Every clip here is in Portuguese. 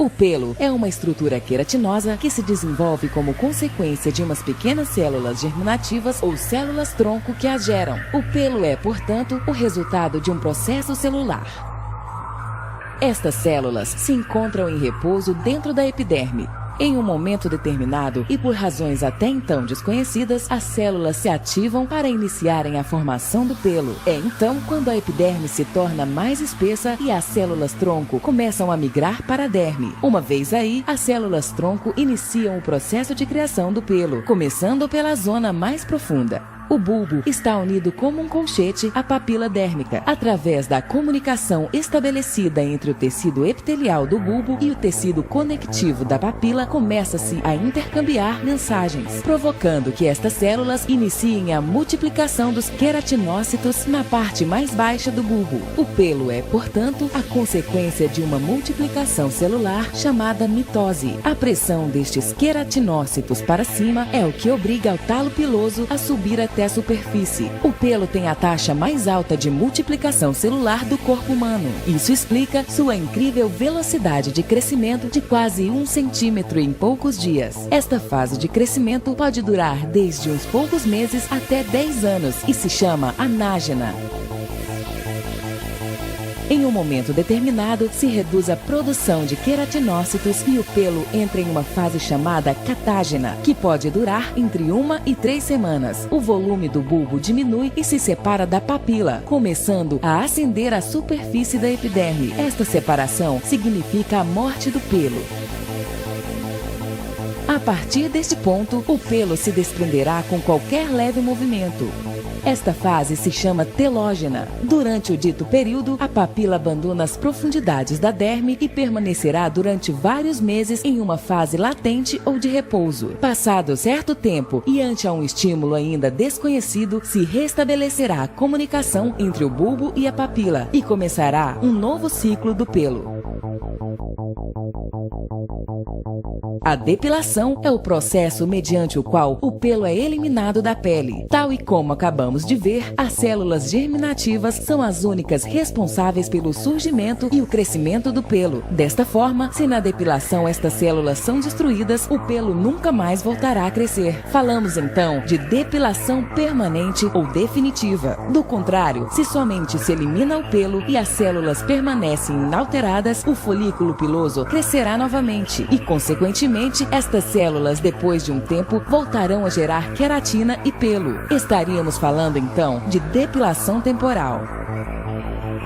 O pelo é uma estrutura queratinosa que se desenvolve como consequência de umas pequenas células germinativas ou células-tronco que as geram. O pelo é, portanto, o resultado de um processo celular. Estas células se encontram em repouso dentro da epiderme. Em um momento determinado e por razões até então desconhecidas, as células se ativam para iniciarem a formação do pelo. É então quando a epiderme se torna mais espessa e as células-tronco começam a migrar para a derme. Uma vez aí, as células-tronco iniciam o processo de criação do pelo, começando pela zona mais profunda. O bulbo está unido como um colchete à papila dérmica. Através da comunicação estabelecida entre o tecido epitelial do bulbo e o tecido conectivo da papila, começa-se a intercambiar mensagens, provocando que estas células iniciem a multiplicação dos queratinócitos na parte mais baixa do bulbo. O pelo é, portanto, a consequência de uma multiplicação celular chamada mitose. A pressão destes queratinócitos para cima é o que obriga o talo piloso a subir até a superfície. O pelo tem a taxa mais alta de multiplicação celular do corpo humano. Isso explica sua incrível velocidade de crescimento de quase 1 centímetro em poucos dias. Esta fase de crescimento pode durar desde uns poucos meses até 10 anos e se chama anágena. Em um momento determinado, se reduz a produção de queratinócitos e o pelo entra em uma fase chamada catágena, que pode durar entre 1 e 3 semanas. O volume do bulbo diminui e se separa da papila, começando a ascender à superfície da epiderme. Esta separação significa a morte do pelo. A partir deste ponto, o pelo se desprenderá com qualquer leve movimento. Esta fase se chama telógena. Durante o dito período, a papila abandona as profundidades da derme e permanecerá durante vários meses em uma fase latente ou de repouso. Passado certo tempo e ante a um estímulo ainda desconhecido, se restabelecerá a comunicação entre o bulbo e a papila e começará um novo ciclo do pelo. A depilação é o processo mediante o qual o pelo é eliminado da pele. Tal e como acabamos de ver, as células germinativas são as únicas responsáveis pelo surgimento e o crescimento do pelo. Desta forma, se na depilação estas células são destruídas, o pelo nunca mais voltará a crescer. Falamos então de depilação permanente ou definitiva. Do contrário, se somente se elimina o pelo e as células permanecem inalteradas, o folículo piloso crescerá novamente e, consequentemente, estas células, depois de um tempo, voltarão a gerar queratina e pelo. Estaríamos falando, então, de depilação temporal.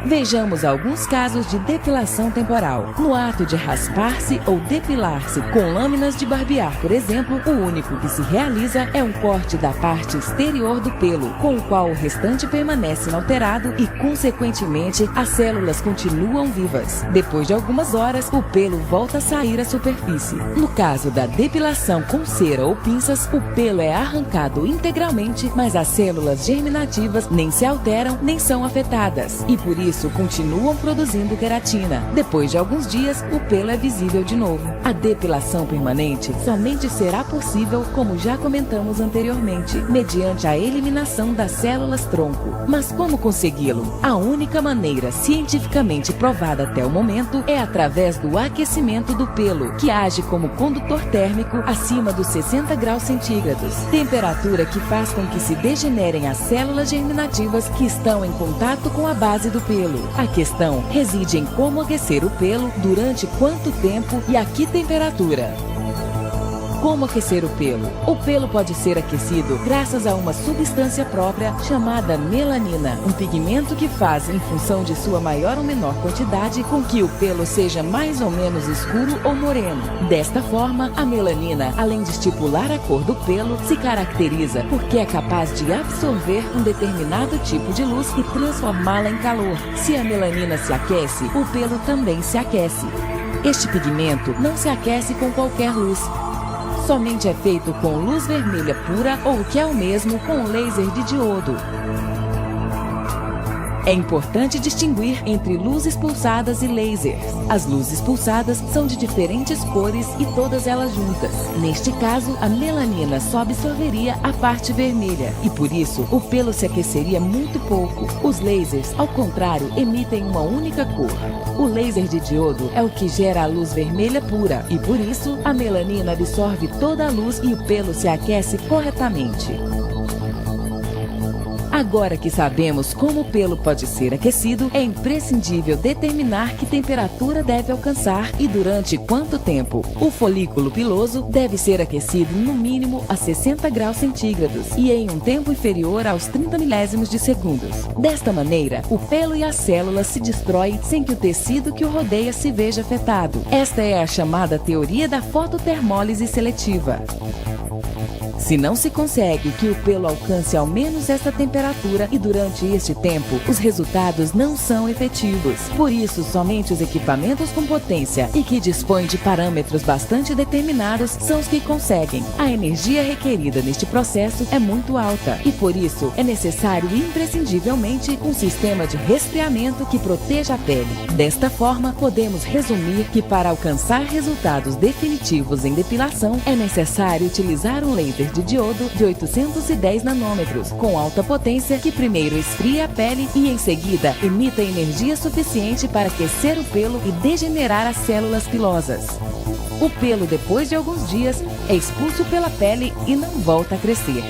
Vejamos alguns casos de depilação temporal. No ato de raspar-se ou depilar-se com lâminas de barbear, por exemplo, o único que se realiza é um corte da parte exterior do pelo, com o qual o restante permanece inalterado e, consequentemente, as células continuam vivas. Depois de algumas horas, o pelo volta a sair à superfície. No caso da depilação com cera ou pinças, o pelo é arrancado integralmente, mas as células germinativas nem se alteram nem são afetadas, e por isso continuam produzindo queratina. Depois de alguns dias, o pelo é visível de novo. A depilação permanente somente será possível, como já comentamos anteriormente, mediante a eliminação das células-tronco. Mas como consegui-lo? A única maneira cientificamente provada até o momento é através do aquecimento do pelo, que age como condutor térmico acima dos 60 graus centígrados, temperatura que faz com que se degenerem as células germinativas que estão em contato com a base do pelo. A questão reside em como aquecer o pelo, durante quanto tempo e a que temperatura. Como aquecer o pelo? O pelo pode ser aquecido graças a uma substância própria chamada melanina, um pigmento que faz, em função de sua maior ou menor quantidade, com que o pelo seja mais ou menos escuro ou moreno. Desta forma, a melanina, além de estipular a cor do pelo, se caracteriza porque é capaz de absorver um determinado tipo de luz e transformá-la em calor. Se a melanina se aquece, o pelo também se aquece. Este pigmento não se aquece com qualquer luz. Somente é feito com luz vermelha pura ou, o que é o mesmo, com laser de diodo. É importante distinguir entre luzes pulsadas e lasers. As luzes pulsadas são de diferentes cores e todas elas juntas. Neste caso, a melanina só absorveria a parte vermelha e por isso o pelo se aqueceria muito pouco. Os lasers, ao contrário, emitem uma única cor. O laser de diodo é o que gera a luz vermelha pura e por isso a melanina absorve toda a luz e o pelo se aquece corretamente. Agora que sabemos como o pelo pode ser aquecido, é imprescindível determinar que temperatura deve alcançar e durante quanto tempo. O folículo piloso deve ser aquecido no mínimo a 60 graus centígrados e em um tempo inferior aos 30 milésimos de segundos. Desta maneira, o pelo e as células se destroem sem que o tecido que o rodeia se veja afetado. Esta é a chamada teoria da fototermólise seletiva. Se não se consegue que o pelo alcance ao menos esta temperatura e durante este tempo, os resultados não são efetivos. Por isso, somente os equipamentos com potência e que dispõem de parâmetros bastante determinados são os que conseguem. A energia requerida neste processo é muito alta e, por isso, é necessário imprescindivelmente um sistema de resfriamento que proteja a pele. Desta forma, podemos resumir que para alcançar resultados definitivos em depilação, é necessário utilizar um laser de diodo de 810 nanômetros, com alta potência, que primeiro esfria a pele e em seguida emita energia suficiente para aquecer o pelo e degenerar as células pilosas. O pelo, depois de alguns dias, é expulso pela pele e não volta a crescer.